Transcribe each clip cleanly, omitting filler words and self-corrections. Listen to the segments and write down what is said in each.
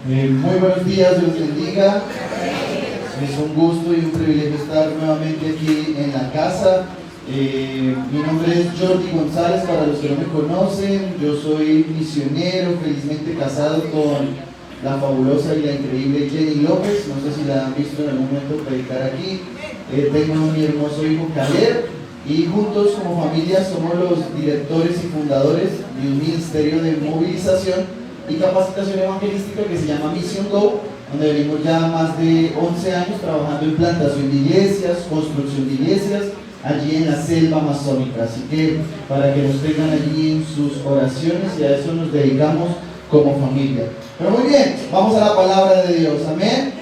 Muy buenos días, Dios bendiga. Es un gusto y un privilegio estar nuevamente aquí en la casa. Mi nombre es Jordi González, para los que no me conocen. Yo soy misionero, felizmente casado con la fabulosa y la increíble Jenny López. No sé si la han visto en algún momento predicar aquí. Tengo a mi hermoso hijo Caleb y juntos como familia somos los directores y fundadores de un ministerio de movilización y capacitación evangelística que se llama Mission Go, donde venimos ya más de 11 años trabajando en plantación de iglesias, construcción de iglesias, allí en la selva amazónica. Así que para que nos tengan allí en sus oraciones, y a eso nos dedicamos como familia. Pero muy bien, vamos a la palabra de Dios. Amén.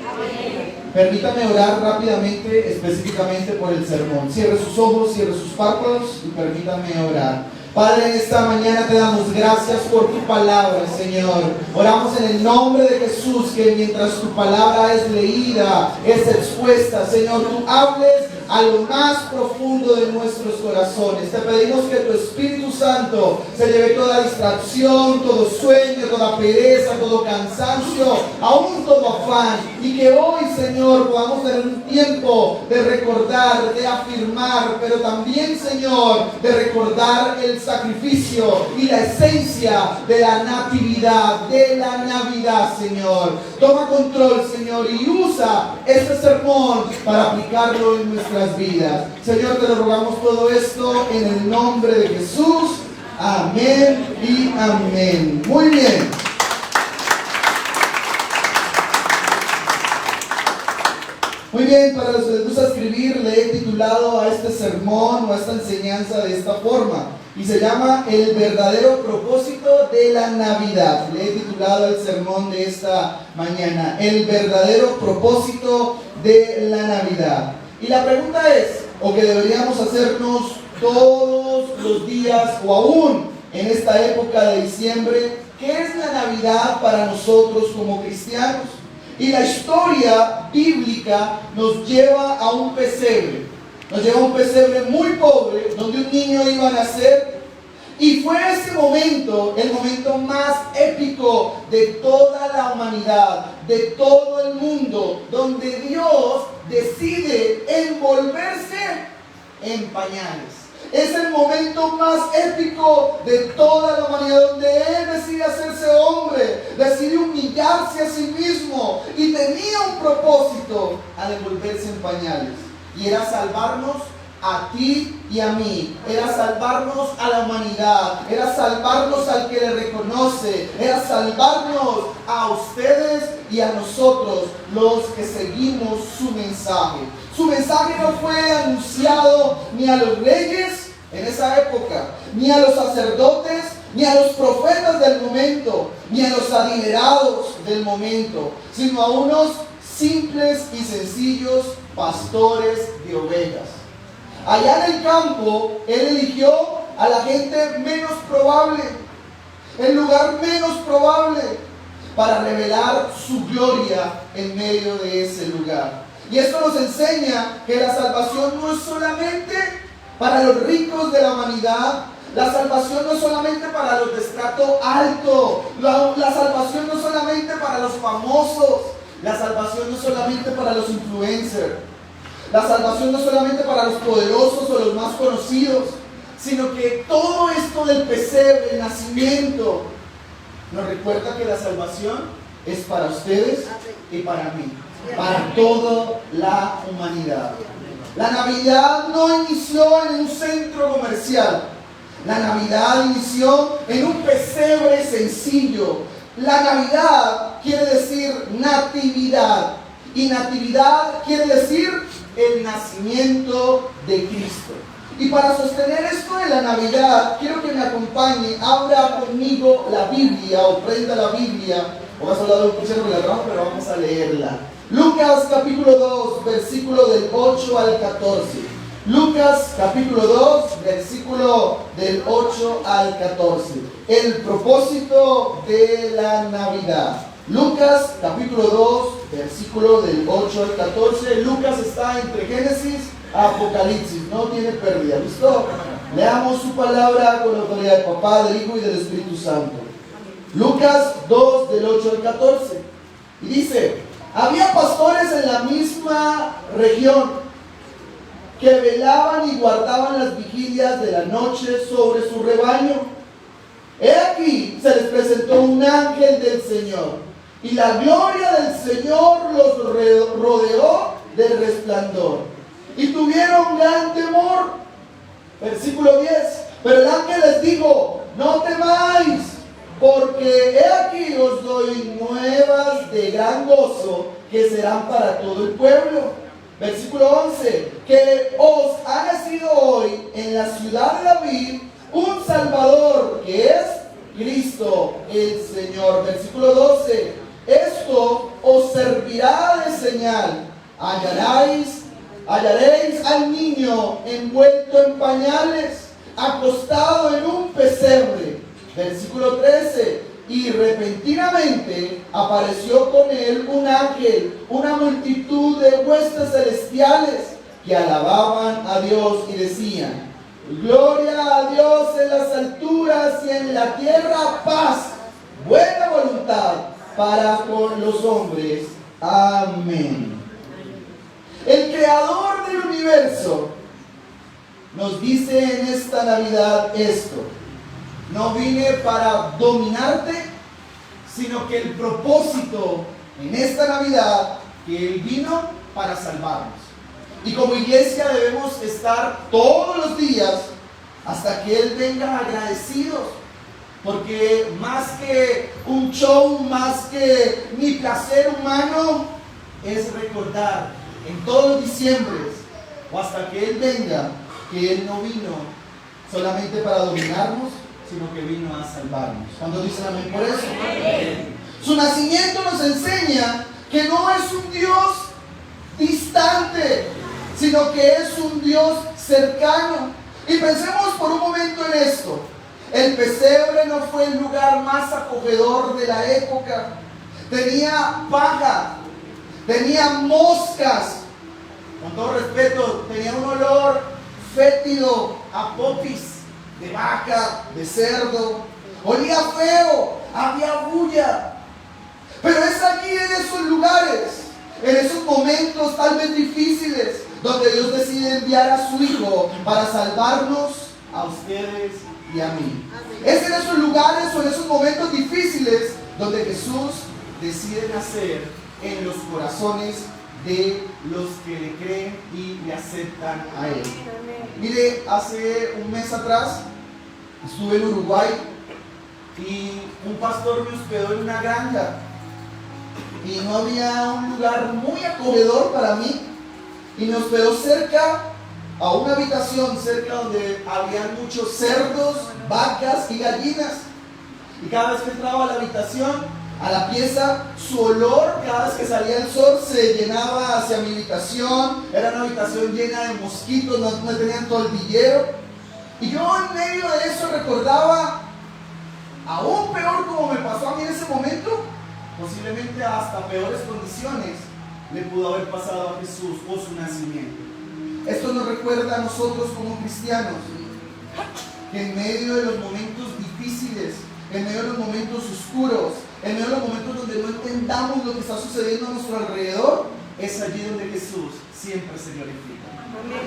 Permítame orar rápidamente, específicamente por el sermón. Cierre sus ojos, cierre sus párpados y permítame orar. Padre, en esta mañana te damos gracias por tu palabra, Señor. Oramos en el nombre de Jesús, que mientras tu palabra es leída, es expuesta, Señor, tú hables a lo más profundo de nuestros corazones. Te pedimos que tu Espíritu Santo se lleve toda distracción, todo sueño, toda pereza, todo cansancio, aún todo afán, y que hoy, Señor, podamos tener un tiempo de recordar, de afirmar, pero también, Señor, de recordar el sacrificio y la esencia de la natividad, de la Navidad, Señor. Toma control, Señor, y usa este sermón para aplicarlo en nuestras vidas. Señor, te lo rogamos todo esto en el nombre de Jesús. Amén y amén. Muy bien. Muy bien, para los que les gusta escribir, le he titulado a este sermón o a esta enseñanza de esta forma, y se llama El verdadero propósito de la Navidad. Le he titulado el sermón de esta mañana, El verdadero propósito de la Navidad. Y la pregunta es, o que deberíamos hacernos todos los días o aún en esta época de diciembre, ¿qué es la Navidad para nosotros como cristianos? Y la historia bíblica nos lleva a un pesebre. Nos lleva a un pesebre muy pobre, donde un niño iba a nacer. Y fue ese momento, el momento más épico de toda la humanidad, de todo el mundo, donde Dios decide envolverse en pañales. Es el momento más épico de toda la humanidad, donde Él decide hacerse hombre, decide humillarse a sí mismo y tenía un propósito al envolverse en pañales, y era salvarnos a ti y a mí, era salvarnos a la humanidad, era salvarnos al que le reconoce, era salvarnos a ustedes y a nosotros, los que seguimos su mensaje. Su mensaje no fue anunciado ni a los reyes en esa época, ni a los sacerdotes, ni a los profetas del momento, ni a los adinerados del momento, sino a unos simples y sencillos pastores de ovejas. Allá en el campo, Él eligió a la gente menos probable, el lugar menos probable, para revelar su gloria en medio de ese lugar. Y esto nos enseña que la salvación no es solamente para los ricos de la humanidad. La salvación no es solamente para los de estrato alto. La salvación no es solamente para los famosos. La salvación no es solamente para los influencers. La salvación no es solamente para los poderosos o los más conocidos, sino que todo esto del pesebre, el nacimiento, nos recuerda que la salvación es para ustedes y para mí, para toda la humanidad. La Navidad no inició en un centro comercial. La Navidad inició en un pesebre sencillo. La Navidad quiere decir natividad, y natividad quiere decir el nacimiento de Cristo. Y para sostener esto de la Navidad, quiero que me acompañe, abra conmigo la Biblia, o prenda la Biblia. Vamos a hablar de un crucero con la rama, pero vamos a leerla. Lucas capítulo 2, versículo del 8 al 14. Lucas capítulo 2, versículo del 8 al 14. El propósito de la Navidad. Lucas capítulo 2, versículo del 8 al 14. Lucas está entre Génesis a Apocalipsis, no tiene pérdida. ¿Listo? Leamos su palabra con la autoridad del Papá, del Hijo y del Espíritu Santo. Lucas 2, del 8 al 14. Y dice, había pastores en la misma región que velaban y guardaban las vigilias de la noche sobre su rebaño. He aquí, se les presentó un ángel del Señor, y la gloria del Señor los rodeó de resplandor, y tuvieron gran temor. Versículo 10. Pero el ángel les dijo, no temáis, porque he aquí os doy nuevas de gran gozo, que serán para todo el pueblo. Versículo 11. Que os ha nacido hoy en la ciudad de David un Salvador, que es Cristo el Señor. Versículo 12. Esto os servirá de señal. Hallaréis al niño envuelto en pañales, acostado en un pesebre. Versículo 13. Y repentinamente apareció con él un ángel, una multitud de huestes celestiales que alababan a Dios y decían, gloria a Dios en las alturas y en la tierra paz, buena voluntad para con los hombres. Amén. El creador del universo nos dice en esta Navidad esto: no vine para dominarte, sino que el propósito en esta Navidad, que Él vino para salvarnos. Y como iglesia debemos estar todos los días hasta que Él venga agradecidos, porque más que un show, más que mi placer humano, es recordar en todos los diciembres o hasta que Él venga, que Él no vino solamente para dominarnos, sino que vino a salvarnos. ¿Cuántos dicen amén por eso? Amén. Su nacimiento nos enseña que no es un Dios distante, sino que es un Dios cercano. Y pensemos por un momento en esto. El pesebre no fue el lugar más acogedor de la época. Tenía paja, tenía moscas, con todo respeto, tenía un olor fétido a popis de vaca, de cerdo, olía feo, había bulla. Pero es allí en esos lugares, en esos momentos tal vez difíciles, donde Dios decide enviar a su Hijo para salvarnos a ustedes y a mí. Es en esos lugares o en esos momentos difíciles donde Jesús decide nacer en los corazones de los que le creen y le aceptan a Él. Mire, hace un mes atrás estuve en Uruguay y un pastor me hospedó en una granja y no había un lugar muy acogedor para mí, y me hospedó cerca a una habitación cerca donde había muchos cerdos, vacas y gallinas, y cada vez que entraba a la habitación, a la pieza, su olor, cada vez que salía el sol, se llenaba hacia mi habitación. Era una habitación llena de mosquitos, no tenían tolvillero. Y yo en medio de eso recordaba, aún peor como me pasó a mí en ese momento, posiblemente hasta peores condiciones le pudo haber pasado a Jesús o su nacimiento. Esto nos recuerda a nosotros como cristianos que en medio de los momentos difíciles, en medio de los momentos oscuros, en medio de los momentos donde no entendamos lo que está sucediendo a nuestro alrededor, es allí donde Jesús siempre se glorifica.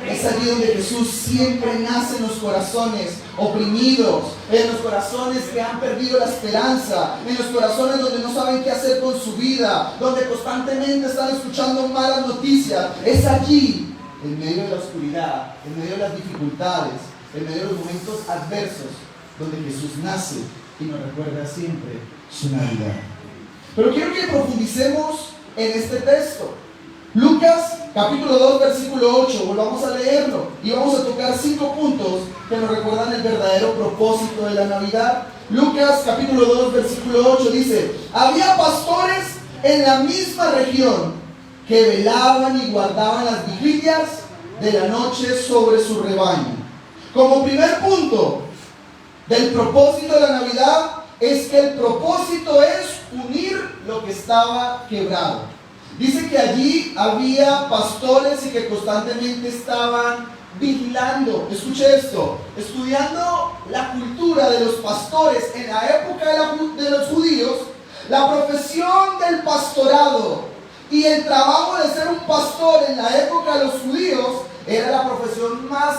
Es allí donde Jesús siempre nace en los corazones oprimidos, en los corazones que han perdido la esperanza, en los corazones donde no saben qué hacer con su vida, donde constantemente están escuchando malas noticias. Es allí, en medio de la oscuridad, en medio de las dificultades, en medio de los momentos adversos, donde Jesús nace y nos recuerda siempre su Navidad. Pero quiero que profundicemos en este texto. Lucas capítulo 2 versículo 8, volvamos a leerlo y vamos a tocar 5 puntos que nos recuerdan el verdadero propósito de la Navidad. Lucas capítulo 2 versículo 8 dice: había pastores en la misma región que velaban y guardaban las vigilias de la noche sobre su rebaño. Como primer punto del propósito de la Navidad es que el propósito es unir lo que estaba quebrado. Dice que allí había pastores y que constantemente estaban vigilando. Escuche esto, estudiando la cultura de los pastores en la época de los judíos. La profesión del pastorado y el trabajo de ser un pastor en la época de los judíos era la profesión más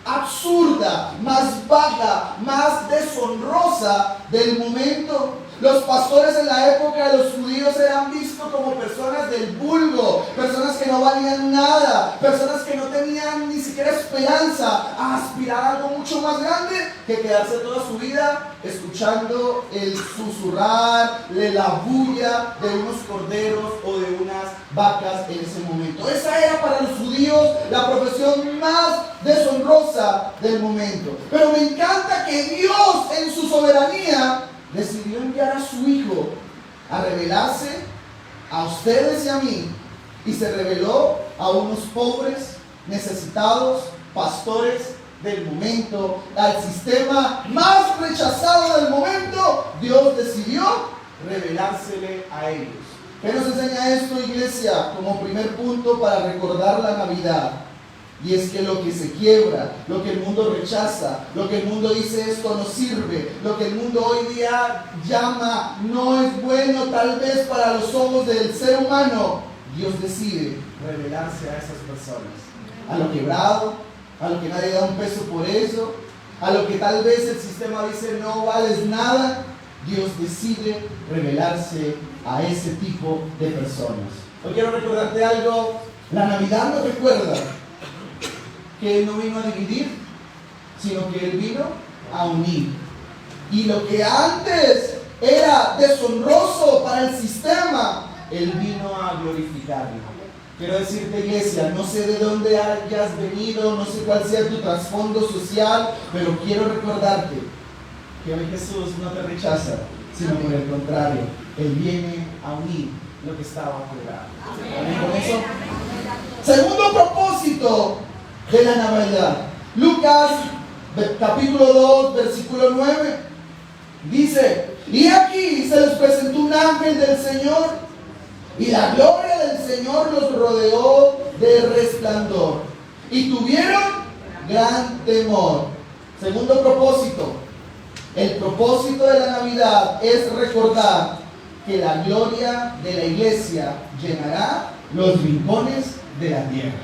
absurda, más baja, más deshonrosa del momento. Los pastores en la época de los judíos eran vistos como personas del vulgo, personas que no valían nada, personas que no tenían ni siquiera esperanza a aspirar a algo mucho más grande que quedarse toda su vida escuchando el susurrar de la bulla de unos corderos o de unas vacas en ese momento. Esa era para los judíos la profesión más deshonrosa del momento. Pero me encanta que Dios en su soberanía decidió enviar a su Hijo a revelarse a ustedes y a mí, y se reveló a unos pobres, necesitados, pastores del momento, al sistema más rechazado del momento. Dios decidió revelársele a ellos. ¿Qué nos enseña esto, iglesia? Como primer punto para recordar la Navidad. Y es que lo que se quiebra, lo que el mundo rechaza, lo que el mundo dice esto no sirve, lo que el mundo hoy día llama no es bueno tal vez para los ojos del ser humano, Dios decide revelarse a esas personas. A lo quebrado, a lo que nadie da un peso por eso, a lo que tal vez el sistema dice no vales nada, Dios decide revelarse a ese tipo de personas. Hoy quiero recordarte algo. La Navidad nos recuerda que Él no vino a dividir, sino que Él vino a unir. Y lo que antes era deshonroso para el sistema, Él vino a glorificarlo. Quiero decirte, iglesia, no sé de dónde hayas venido, no sé cuál sea tu trasfondo social, pero quiero recordarte que hoy Jesús no te rechaza, sino por el contrario, Él viene a unir lo que estaba quebrado. ¿Amén con eso? Segundo propósito de la Navidad. Lucas capítulo 2 versículo 9 dice: y aquí se les presentó un ángel del Señor, y la gloria del Señor los rodeó de resplandor, y tuvieron gran temor. Segundo propósito. El propósito de la Navidad es recordar que la gloria de la iglesia llenará los rincones de la tierra.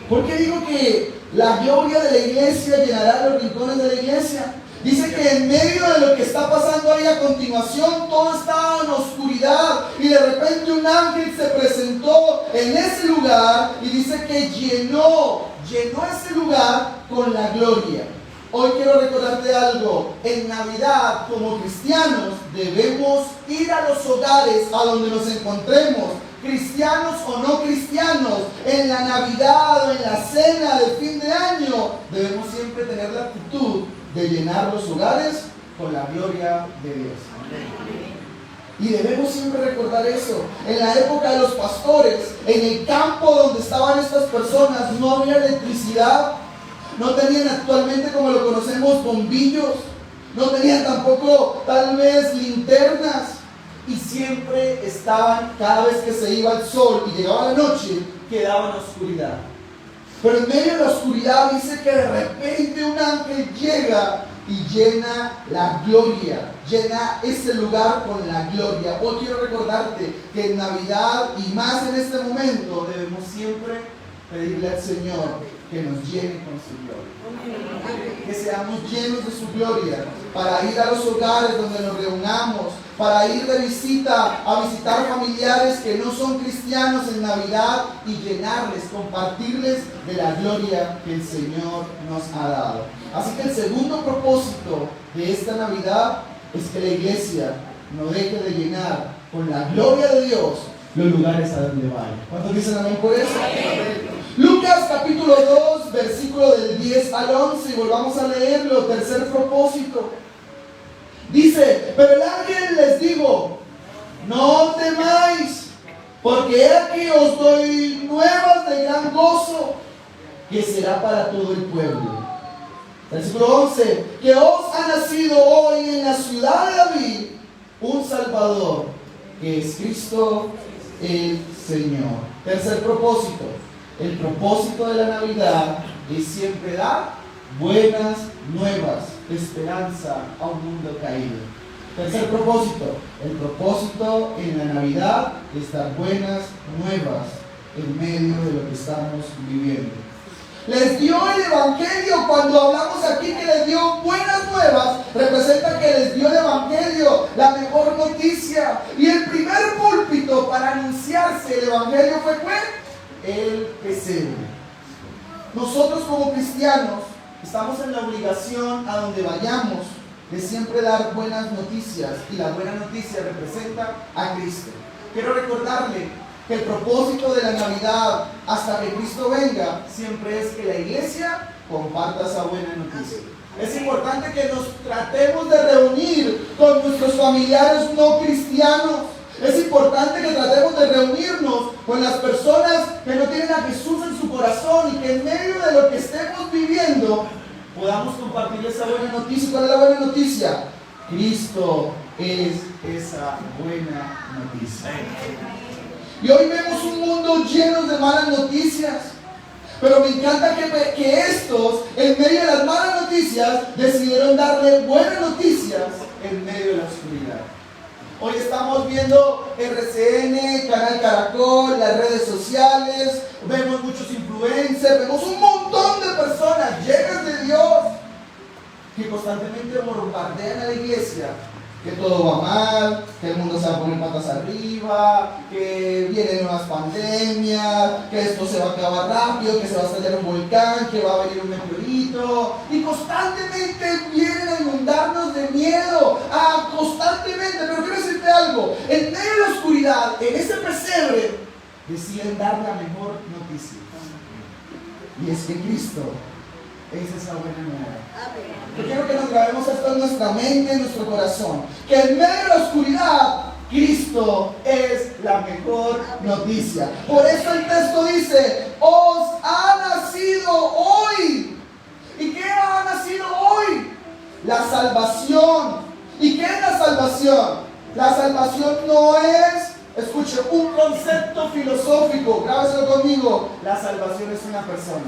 ¿Por qué digo que la gloria de la iglesia llenará los rincones de la iglesia? Dice que en medio de lo que está pasando ahí a continuación, todo estaba en oscuridad, y de repente un ángel se presentó en ese lugar y dice que llenó ese lugar con la gloria. Hoy quiero recordarte algo. En Navidad, como cristianos, debemos ir a los hogares a donde nos encontremos, cristianos o no cristianos, en la Navidad o en la cena de fin de año. Debemos siempre tener la actitud de llenar los hogares con la gloria de Dios. Y debemos siempre recordar eso. En la época de los pastores, en el campo donde estaban estas personas, no había electricidad. No tenían actualmente, como lo conocemos, bombillos. No tenían tampoco tal vez linternas. Y siempre estaban, cada vez que se iba el sol y llegaba la noche, quedaba en oscuridad. Pero en medio de la oscuridad dice que de repente un ángel llega y llena la gloria, llena ese lugar con la gloria. Hoy quiero recordarte que en Navidad y más en este momento debemos siempre pedirle al Señor que nos llene con su gloria, que seamos llenos de su gloria, para ir a los hogares donde nos reunamos, para ir de visita a visitar familiares que no son cristianos en Navidad y llenarles, compartirles de la gloria que el Señor nos ha dado. Así que el segundo propósito de esta Navidad es que la iglesia no deje de llenar con la gloria de Dios los lugares a donde vaya. ¿Cuántos dicen amén por eso? Lucas capítulo 2, versículo del 10 al 11, y volvamos a leerlo. Tercer propósito. Dice: pero el ángel les dijo: no temáis, porque he aquí os doy nuevas de gran gozo, que será para todo el pueblo. Versículo 11: que os ha nacido hoy en la ciudad de David un Salvador, que es Cristo el Señor. Tercer propósito. El propósito de la Navidad es siempre dar buenas nuevas, esperanza a un mundo caído. Tercer propósito. El propósito en la Navidad es dar buenas nuevas en medio de lo que estamos viviendo. Les dio el Evangelio. Cuando hablamos aquí que les dio buenas nuevas, representa que les dio el Evangelio, la mejor noticia. Y el primer púlpito para anunciarse el Evangelio fue el pesebre. Nosotros como cristianos estamos en la obligación a donde vayamos de siempre dar buenas noticias, y la buena noticia representa a Cristo. Quiero recordarle que el propósito de la Navidad hasta que Cristo venga siempre es que la iglesia comparta esa buena noticia. Es importante que nos tratemos de reunir con nuestros familiares no cristianos. Es importante que tratemos de reunirnos con las personas que no tienen a Jesús en su corazón, y que en medio de lo que estemos viviendo podamos compartir esa buena noticia. ¿Cuál es la buena noticia? Cristo es esa buena noticia. Y hoy vemos un mundo lleno de malas noticias, pero me encanta que estos, en medio de las malas noticias, decidieron darle buenas noticias en medio de la oscuridad. Hoy estamos viendo RCN, Canal Caracol, las redes sociales, vemos muchos influencers, vemos un montón de personas llenas de Dios que constantemente bombardean a la iglesia, que todo va mal, que el mundo se va a poner patas arriba, que vienen nuevas pandemias, que esto se va a acabar rápido, que se va a estallar un volcán, que va a venir un meteorito, y constantemente vienen a inundarnos de miedo, constantemente. Pero quiero decirte algo, en medio de la oscuridad, en ese pesebre, deciden dar la mejor noticia, y es que Cristo es esa buena nueva. Yo quiero que nos grabemos esto en nuestra mente, en nuestro corazón, que en medio de la oscuridad Cristo es la mejor noticia. Por eso el texto dice: os ha nacido hoy. ¿Y qué ha nacido hoy? La salvación. ¿Y qué es la salvación? La salvación no es, escuche, un concepto filosófico. Grábeselo conmigo. La salvación es una persona.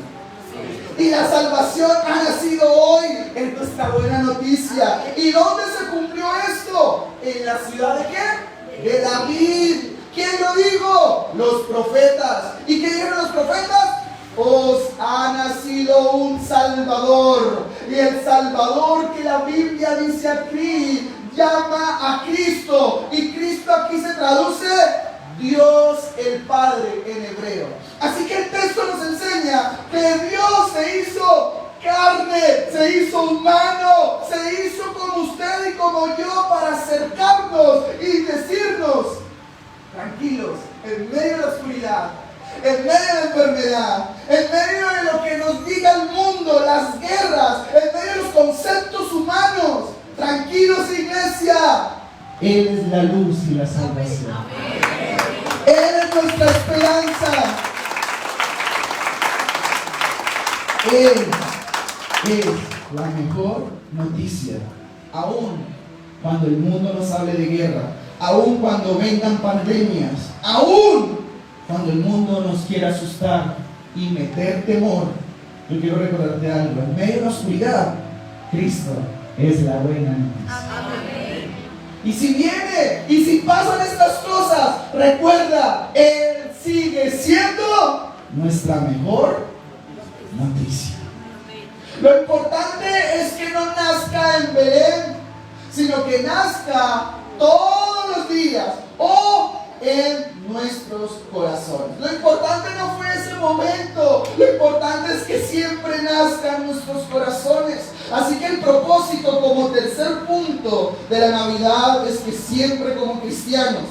Y la salvación ha nacido hoy. Esto es la buena noticia. ¿Y dónde se cumplió esto? ¿En la ciudad de qué? De David. ¿Quién lo dijo? Los profetas. ¿Y qué dijeron los profetas? Os ha nacido un Salvador. Y el Salvador que la Biblia dice aquí llama a Cristo. Y Cristo aquí se traduce Dios el Padre en hebreo. Así que el texto nos enseña que Dios se hizo carne, se hizo humano, se hizo como usted y como yo para acercarnos y decirnos: tranquilos, en medio de la oscuridad, en medio de la enfermedad, en medio de lo que nos diga el mundo, las guerras, en medio de los conceptos humanos, tranquilos, iglesia, Él es la luz y la salvación. Él es nuestra esperanza. Él es la mejor noticia. Aún cuando el mundo nos hable de guerra, aún cuando vengan pandemias, aún cuando el mundo nos quiera asustar y meter temor, yo quiero recordarte algo: en medio de la oscuridad, Cristo es la buena noticia. Y si viene, y si pasan estas cosas, recuerda, Él sigue siendo nuestra mejor noticia. Lo importante es que no nazca en Belén, sino que nazca todos los días o en nuestros corazones. Lo importante no fue ese momento, lo importante es que siempre nazca en nuestros corazones. Así que el propósito como tercer punto de la Navidad es que siempre como cristianos,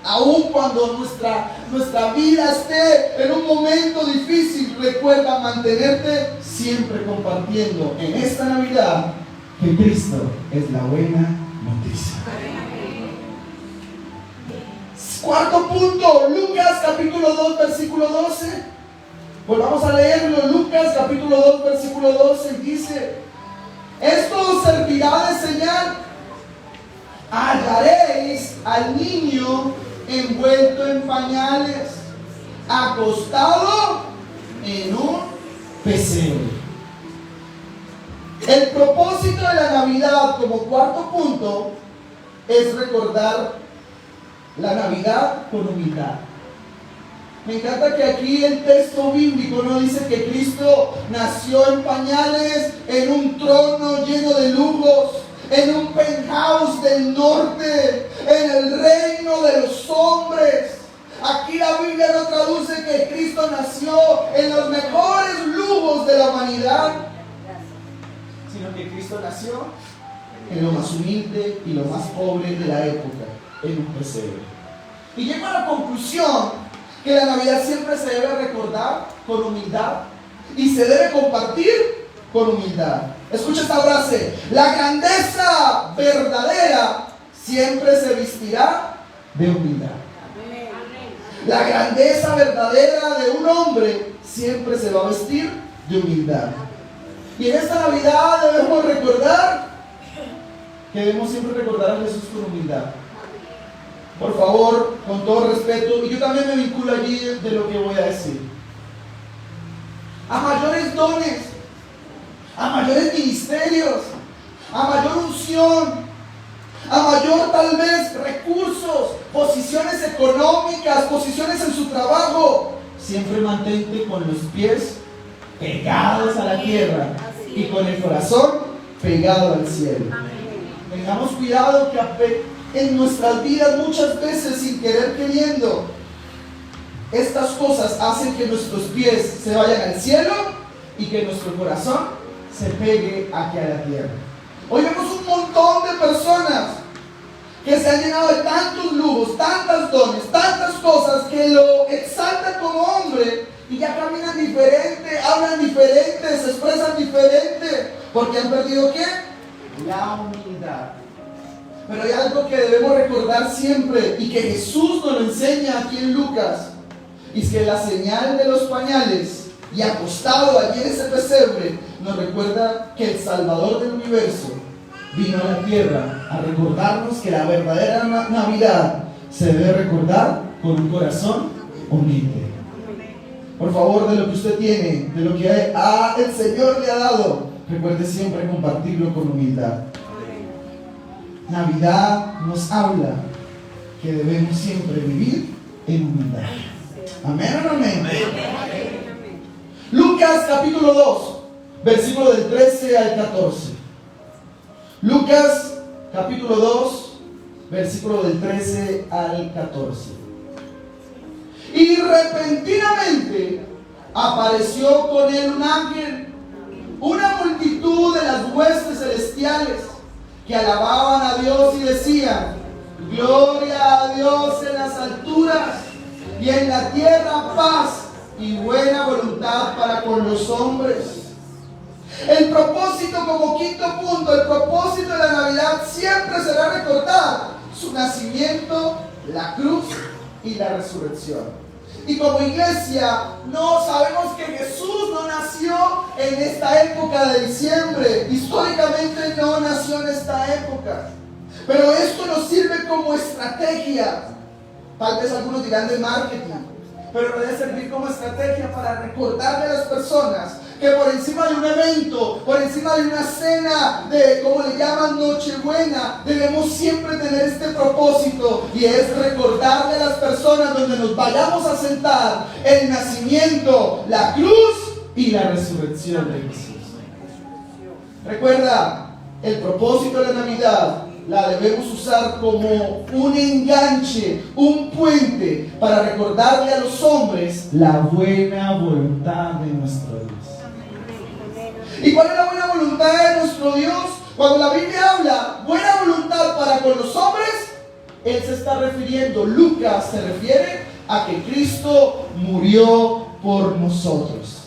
aun cuando nuestra vida esté en un momento difícil, recuerda mantenerte siempre compartiendo en esta Navidad que Cristo es la buena noticia. Cuarto punto, Lucas capítulo 2 versículo 12. Volvamos a leerlo. Lucas capítulo 2 versículo 12 dice: esto os servirá de señal: hallaréis al niño envuelto en pañales, acostado en un pesebre. El propósito de la Navidad como cuarto punto es recordar la Navidad con humildad. Me encanta que aquí el texto bíblico no dice que Cristo nació en pañales, en un trono lleno de lujos, en un penthouse del norte, en el reino de los hombres. Aquí la Biblia no traduce que Cristo nació en los mejores lujos de la humanidad, sino que Cristo nació en lo más humilde y lo más pobre de la época, en un pesebre. Y llego a la conclusión que la Navidad siempre se debe recordar con humildad y se debe compartir con humildad. Escucha esta frase: la grandeza verdadera siempre se vestirá de humildad. La grandeza verdadera de un hombre siempre se va a vestir de humildad. Y en esta Navidad debemos recordar que debemos siempre recordar a Jesús con humildad. Por favor, con todo respeto, y yo también me vinculo allí de lo que voy a decir. A mayores dones, a mayores ministerios, a mayor unción, a mayor tal vez recursos, posiciones económicas, posiciones en su trabajo, siempre mantente con los pies pegados a la tierra y con el corazón pegado al cielo. Tengamos cuidado que en nuestras vidas muchas veces, sin querer queriendo, estas cosas hacen que nuestros pies se vayan al cielo y que nuestro corazón se pegue aquí a la tierra. Hoy vemos un montón de personas que se han llenado de tantos lujos, tantos dones, tantas cosas que lo exaltan como hombre y ya caminan diferente, hablan diferente, se expresan diferente, porque han perdido ¿qué? La humildad. Pero hay algo que debemos recordar siempre y que Jesús nos lo enseña aquí en Lucas, y es que la señal de los pañales y acostado allí en ese pesebre nos recuerda que el Salvador del universo vino a la tierra a recordarnos que la verdadera Navidad se debe recordar con un corazón humilde. Por favor, de lo que usted tiene, de lo que el Señor le ha dado, recuerde siempre compartirlo con humildad. Navidad nos habla que debemos siempre vivir en humildad. ¿Amén o no amén? Lucas capítulo 2, versículo del 13 al 14. Lucas capítulo 2, versículo del 13 al 14. Y repentinamente apareció con él un ángel, una multitud de las huestes celestiales que alababan a Dios y decían: gloria a Dios en las alturas y en la tierra paz y buena voluntad para con los hombres. El propósito, como quinto punto, el propósito de la Navidad siempre será recordar su nacimiento, la cruz y la resurrección. Y como iglesia, no sabemos que Jesús no nació en esta época de diciembre. Históricamente no nació en esta época. Pero esto nos sirve como estrategia. Tal vez algunos dirán de marketing, pero debe servir como estrategia para recordarle a las personas que por encima de un evento, por encima de una cena de, como le llaman, Nochebuena, debemos siempre tener este propósito, y es recordarle a las personas donde nos vayamos a sentar el nacimiento, la cruz y la resurrección de Jesús. Recuerda, el propósito de la Navidad la debemos usar como un enganche, un puente para recordarle a los hombres la buena voluntad de nuestro Dios. ¿Y cuál es la buena voluntad de nuestro Dios? Cuando la Biblia habla buena voluntad para con los hombres, Él se está refiriendo, Lucas se refiere a que Cristo murió por nosotros.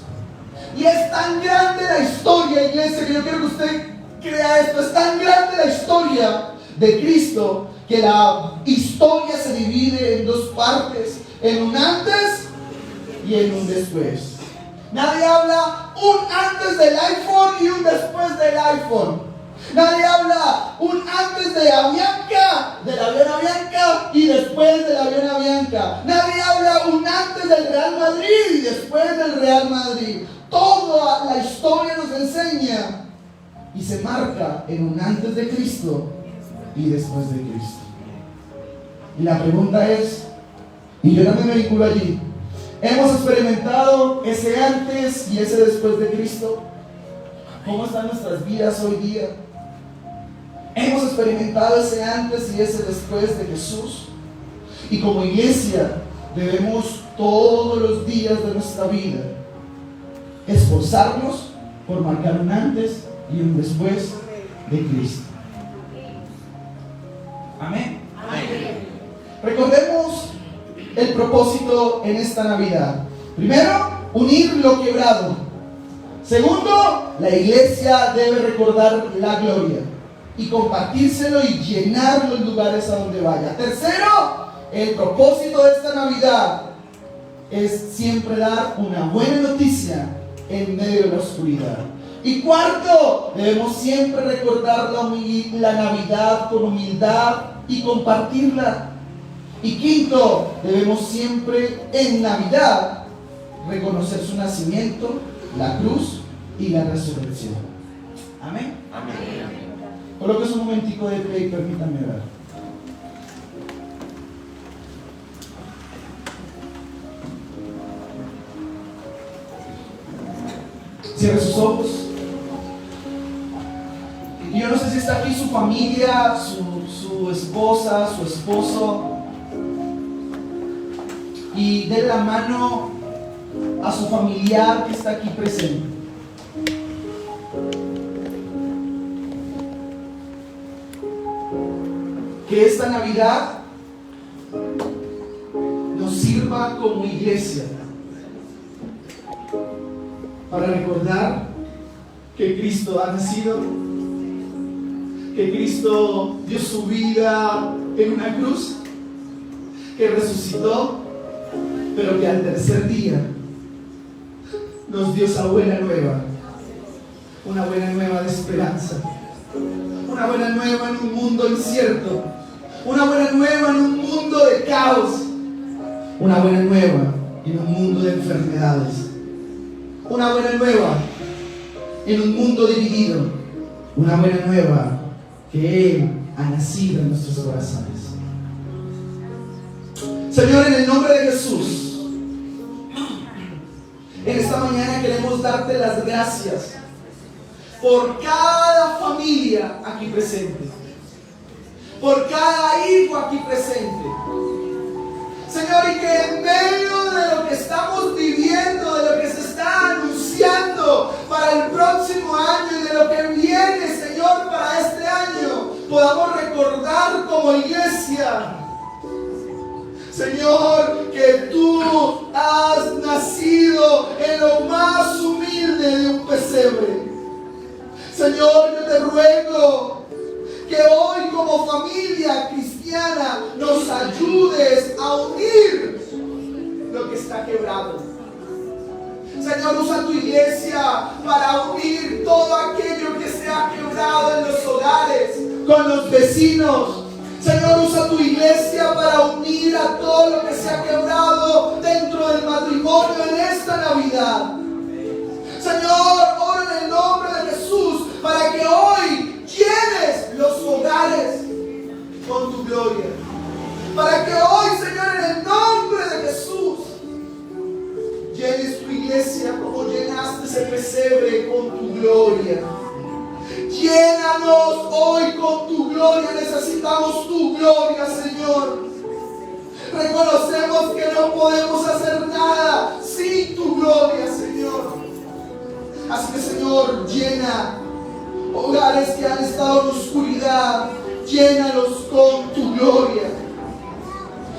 Y es tan grande la historia, iglesia, que yo quiero que usted crea esto. Es tan grande la historia de Cristo que la historia se divide en dos partes, en un antes y en un después. Nadie habla un antes del iPhone y un después del iPhone. Nadie habla un antes de Avianca, del avión Avianca, y después del avión Avianca. Nadie habla un antes del Real Madrid y después del Real Madrid. Toda la historia nos enseña y se marca en un antes de Cristo y después de Cristo. Y la pregunta es, y yo también me vinculo allí, ¿hemos experimentado ese antes y ese después de Cristo? ¿Cómo están nuestras vidas hoy día? ¿Hemos experimentado ese antes y ese después de Jesús? Y como iglesia debemos todos los días de nuestra vida esforzarnos por marcar un antes y un después de Cristo. Amén. Amén. Recordemos el propósito en esta Navidad. Primero, unir lo quebrado. Segundo, la iglesia debe recordar la gloria y compartírselo y llenar los lugares a donde vaya. Tercero, el propósito de esta Navidad es siempre dar una buena noticia en medio de la oscuridad. Y cuarto, debemos siempre recordar la Navidad con humildad y compartirla. Y quinto, debemos siempre en Navidad reconocer su nacimiento, la cruz y la resurrección. Amén. Amén. Colóquese un momentico de pie y permítanme orar. Cierre sus ojos. Y yo no sé si está aquí su familia, su esposa, su esposo. Y dé la mano a su familiar que está aquí presente. Que esta Navidad nos sirva como iglesia para recordar que Cristo ha nacido, que Cristo dio su vida en una cruz, que resucitó, pero que al tercer día nos dio esa buena nueva, una buena nueva de esperanza, una buena nueva en un mundo incierto, una buena nueva en un mundo de caos, una buena nueva en un mundo de enfermedades, una buena nueva en un mundo dividido, una buena nueva que Él ha nacido en nuestros corazones. Señor, en el nombre de Jesús, en esta mañana queremos darte las gracias por cada familia aquí presente, por cada hijo aquí presente. Señor, y que en medio de lo que estamos viviendo, de lo que se está anunciando para el próximo año y de lo que viene, Señor, para este año, podamos recordar como iglesia, Señor, que tú has nacido en lo más humilde de un pesebre. Señor, yo te ruego que hoy como familia cristiana nos ayudes a unir lo que está quebrado. Señor, usa tu iglesia para unir todo aquello que se ha quebrado en los hogares, con los vecinos. Señor, usa tu iglesia para unir a todo lo que se ha quebrado dentro del matrimonio en esta Navidad. Señor, oro en el nombre de Jesús para que hoy llenes los hogares con tu gloria. Para que hoy, Señor, en el nombre de Jesús, llenes tu iglesia como llenaste ese pesebre con tu gloria. Llénanos hoy con tu gloria. Necesitamos tu gloria, Señor. Reconocemos que no podemos hacer nada sin tu gloria, Señor. Así que, Señor, llena hogares que han estado en oscuridad. Llénalos con tu gloria.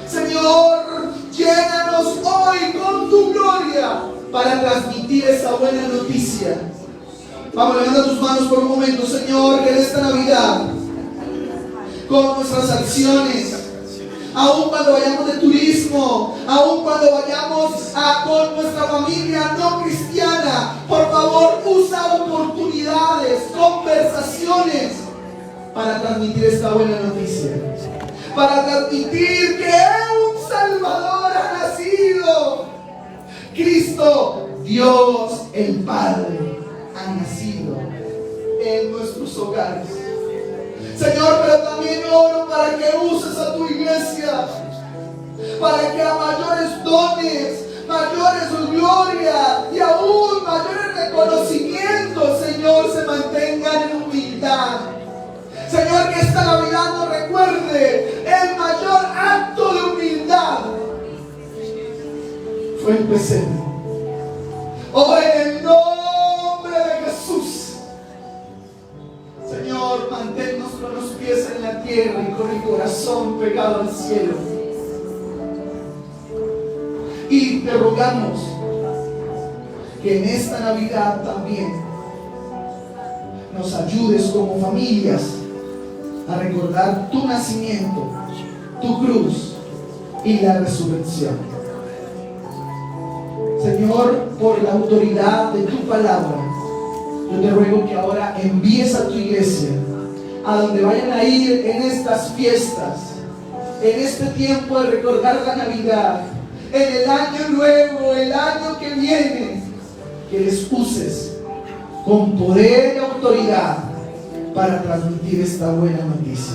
Señor, llénanos hoy con tu gloria para transmitir esa buena noticia. Vamos, levanta tus manos por un momento, Señor, que en esta Navidad, con nuestras acciones, aun cuando vayamos de turismo, aun cuando vayamos con nuestra familia no cristiana, por favor, usa oportunidades, conversaciones para transmitir esta buena noticia, para transmitir que un Salvador ha nacido. Cristo, Dios el Padre, ha nacido en nuestros hogares. Señor, pero también oro para que uses a tu iglesia, para que a mayores dones, mayores gloria y aún mayores reconocimientos, Señor, se mantengan en humildad. Señor, que esta Navidad nos recuerde el mayor acto de humildad fue el pesebre. Oh, en el nombre de Jesús, Señor, manténnos con los pies en la tierra y con el corazón pegado al cielo. Y te rogamos que en esta Navidad también nos ayudes como familias a recordar tu nacimiento, tu cruz y la resurrección. Señor, por la autoridad de tu palabra, yo te ruego que ahora envíes a tu iglesia a donde vayan a ir en estas fiestas, en este tiempo de recordar la Navidad, en el año nuevo, el año que viene, que les uses con poder y autoridad para transmitir esta buena noticia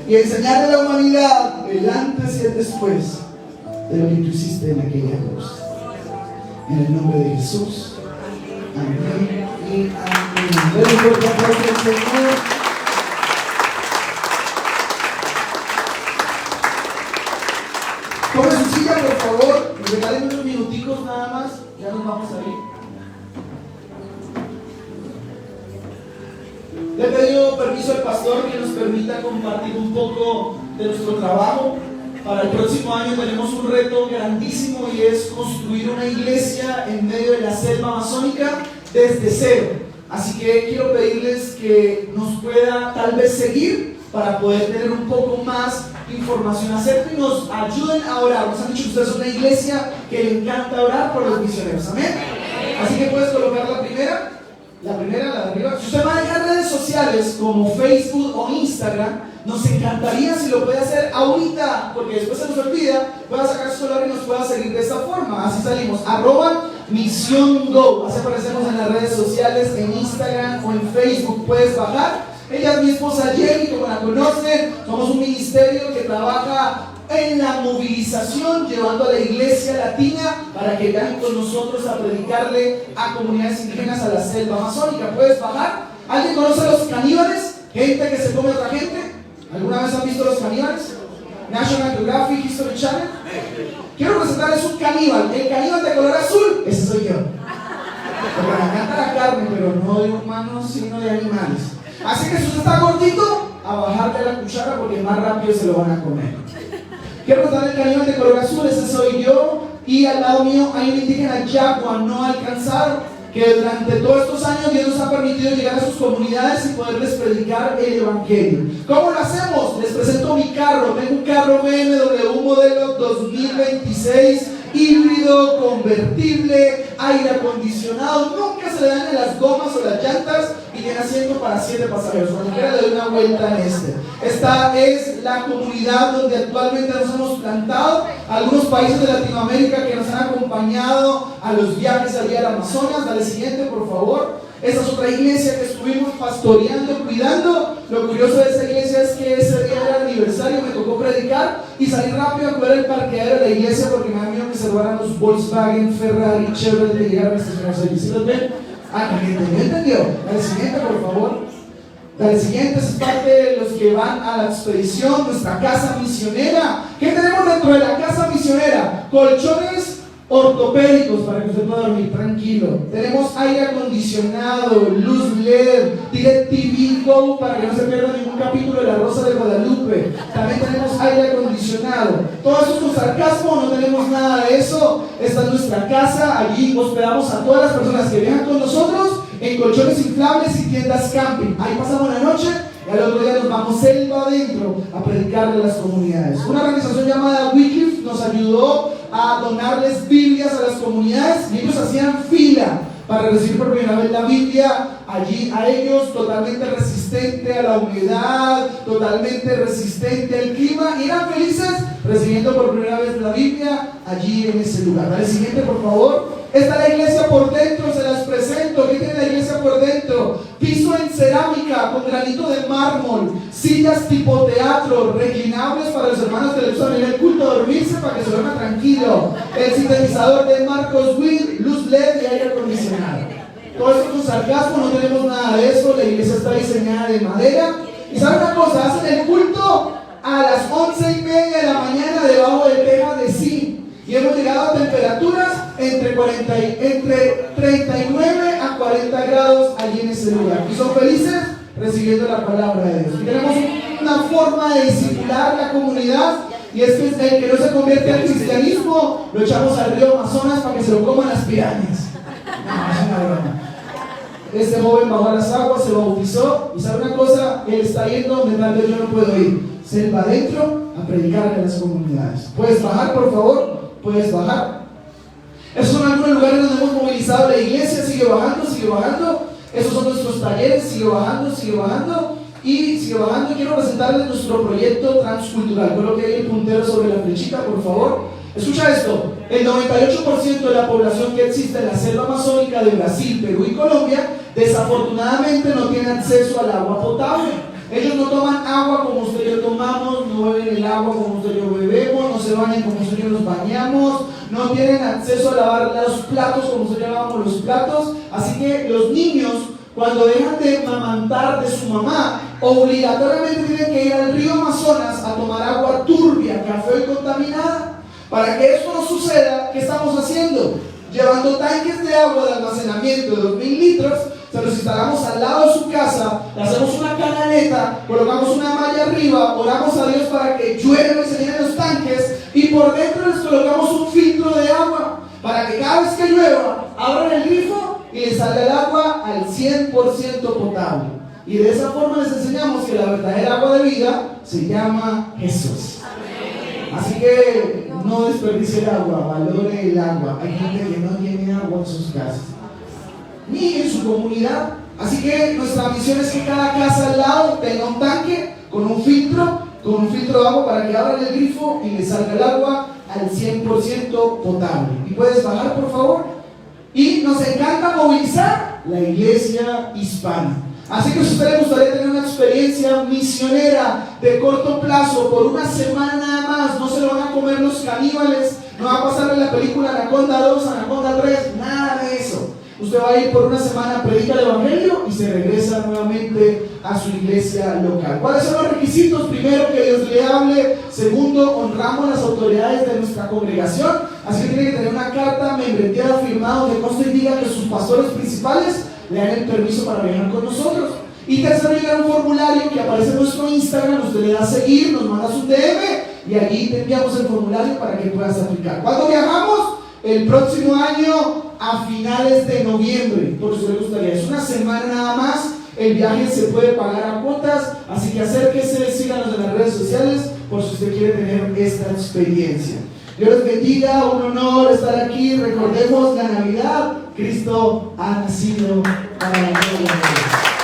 y enseñarle a la humanidad el antes y el después de lo que tú hiciste en aquella cruz. En el nombre de Jesús, amén y amén. Denle un fuerte aplauso al Señor. Tome su silla, por favor, y regalen unos minuticos nada más, ya nos vamos a ir. Le he pedido permiso al pastor que nos permita compartir un poco de nuestro trabajo. Para el próximo año tenemos un reto grandísimo y es construir una iglesia en medio de la selva amazónica desde cero. Así que quiero pedirles que nos pueda tal vez seguir para poder tener un poco más información acerca y nos ayuden a orar. Nos han dicho que ustedes son una iglesia que le encanta orar por los misioneros. Amén. Así que puedes colocar la primera, la de arriba. Si usted maneja redes sociales como Facebook o Instagram, nos encantaría si lo puede hacer ahorita, porque después se nos olvida, pueda sacar su celular y nos pueda seguir de esta forma. Así salimos, @MisiónGo. Así aparecemos en las redes sociales, en Instagram o en Facebook. Puedes bajar. Ella es mi esposa Jenny, como la conocen. Somos un ministerio que trabaja en la movilización, llevando a la iglesia latina para que vayan con nosotros a predicarle a comunidades indígenas a la selva amazónica. Puedes bajar. ¿Alguien conoce a los caníbales? Gente que se come a otra gente. ¿Alguna vez han visto los caníbales? National Geographic, History Channel. Quiero presentarles un caníbal. El caníbal de color azul, ese soy yo. Porque me encanta la carne, pero no de humanos, sino de animales. Así que si usted está gordito, a bajarle la cuchara porque más rápido se lo van a comer. Quiero presentar el caníbal de color azul, ese soy yo. Y al lado mío hay un indígena yagua no alcanzado, que durante todos estos años Dios nos ha permitido llegar a sus comunidades y poderles predicar el evangelio. ¿Cómo lo hacemos? Les presento mi carro. Tengo un carro BMW modelo 2026, híbrido, convertible, aire acondicionado, nunca se le dañan las gomas o las llantas y tiene asiento para 7 pasajeros. Cuando quiera le doy una vuelta en este. Esta es la comunidad donde actualmente nos hemos plantado. Algunos países de Latinoamérica que nos han acompañado a los viajes allí al Amazonas. Dale siguiente, por favor. Esta es otra iglesia que estuvimos pastoreando, cuidando. Lo curioso de esta iglesia es que ese día era el aniversario, me tocó predicar y salir rápido a cuidar el parqueadero de la iglesia porque me da miedo que se robaran los Volkswagen, Ferrari, Chevrolet de llegar a estacionarse allí. ¿Sí los ven? ¿Alguien entendió? Dale siguiente, por favor. Dale siguiente, es parte de los que van a la expedición, nuestra casa misionera. ¿Qué tenemos dentro de la casa misionera? Colchones ortopédicos para que usted pueda dormir tranquilo. Tenemos aire acondicionado, luz LED, DirecTV Go para que no se pierda ningún capítulo de La Rosa de Guadalupe. También tenemos aire acondicionado. Todo eso es con sarcasmo, no tenemos nada de eso. Esta es nuestra casa, allí hospedamos a todas las personas que viajan con nosotros en colchones inflables y tiendas camping. Ahí pasamos la noche y al otro día nos vamos selva adentro a predicarle a las comunidades. Una organización llamada Wycliffe nos ayudó a donarles Biblias a las comunidades y ellos hacían fila para recibir por primera vez la Biblia allí a ellos, totalmente resistente a la humedad, totalmente resistente al clima, y eran felices recibiendo por primera vez la Biblia allí en ese lugar. Dale siguiente, por favor. Está la iglesia por dentro, se las presento. ¿Qué tiene la iglesia por dentro? Piso en cerámica con granito de mármol, sillas tipo teatro, reclinables para los hermanos que les gusta venir al culto a dormirse para que se duerma tranquilo. El sintetizador de Marcos Witt, luz LED y aire acondicionado. Todo esto con sarcasmo, no tenemos nada de eso. La iglesia está diseñada de madera. Y ¿saben una cosa? Hacen el culto a las 11:30 de la mañana debajo del teja de zinc. Y hemos llegado a temperaturas entre 39 a 40 grados allí en ese lugar. Y son felices recibiendo la palabra de Dios. Y tenemos una forma de discipular la comunidad. Y es que el que no se convierte al cristianismo lo echamos al río Amazonas para que se lo coman las pirañas. No, es una broma. Este joven bajó a las aguas, se bautizó. Y sabe una cosa, él está yendo donde tal vez yo no puedo ir. Se va adentro a predicar en las comunidades. ¿Puedes bajar, por favor? Puedes bajar. Esos son algunos lugares donde hemos movilizado la iglesia. Sigue bajando, sigue bajando. Esos son nuestros talleres. Sigue bajando, sigue bajando. Y sigue bajando. Quiero presentarles nuestro proyecto transcultural. Coloque ahí el puntero sobre la flechita, por favor. Escucha esto. El 98% de la población que existe en la selva amazónica de Brasil, Perú y Colombia desafortunadamente no tiene acceso al agua potable. Ellos no toman agua como usted y yo tomamos, no beben el agua como usted y yo bebemos, no se bañan como usted y yo nos bañamos, no tienen acceso a lavar los platos como usted y yo lavamos los platos. Así que los niños, cuando dejan de mamantar de su mamá, obligatoriamente tienen que ir al río Amazonas a tomar agua turbia, café y contaminada. Para que eso no suceda, ¿qué estamos haciendo? Llevando tanques de agua de almacenamiento de 2000 litros, se los instalamos al lado de su casa, le hacemos una canaleta, colocamos una malla arriba, oramos a Dios para que llueva y se llenen los tanques, y por dentro les colocamos un filtro de agua, para que cada vez que llueva, abran el grifo y les salga el agua al 100% potable. Y de esa forma les enseñamos que la verdadera agua de vida se llama Jesús. Así que no desperdicie el agua, valore el agua. Hay gente que no tiene agua en sus casas, ni en su comunidad. Así que nuestra misión es que cada casa al lado tenga un tanque con un filtro de agua para que abran el grifo y le salga el agua al 100% potable. ¿Y puedes bajar, por favor? Y nos encanta movilizar la iglesia hispana. Así que si a usted le gustaría tener una experiencia misionera de corto plazo, por una semana nada más, no se lo van a comer los caníbales, no va a pasar en la película Anaconda 2, Anaconda 3, nada de eso. Usted va a ir por una semana, predica el evangelio y se regresa nuevamente a su iglesia local. ¿Cuáles son los requisitos? Primero, que Dios le hable. Segundo, honramos las autoridades de nuestra congregación. Así que tiene que tener una carta membreteada firmada donde conste y diga que sus pastores principales le dan el permiso para viajar con nosotros. Y tercero, llega un formulario que aparece en nuestro Instagram. Usted le da a seguir, nos manda su DM y allí te enviamos el formulario para que puedas aplicar. ¿Cuándo viajamos? El próximo año a finales de noviembre, por si le gustaría. Es una semana nada más. El viaje se puede pagar a cuotas, así que acérquese, síganos en las redes sociales por si usted quiere tener esta experiencia. Dios les bendiga, un honor estar aquí. Recordemos la Navidad, Cristo ha nacido para la gloria de Dios.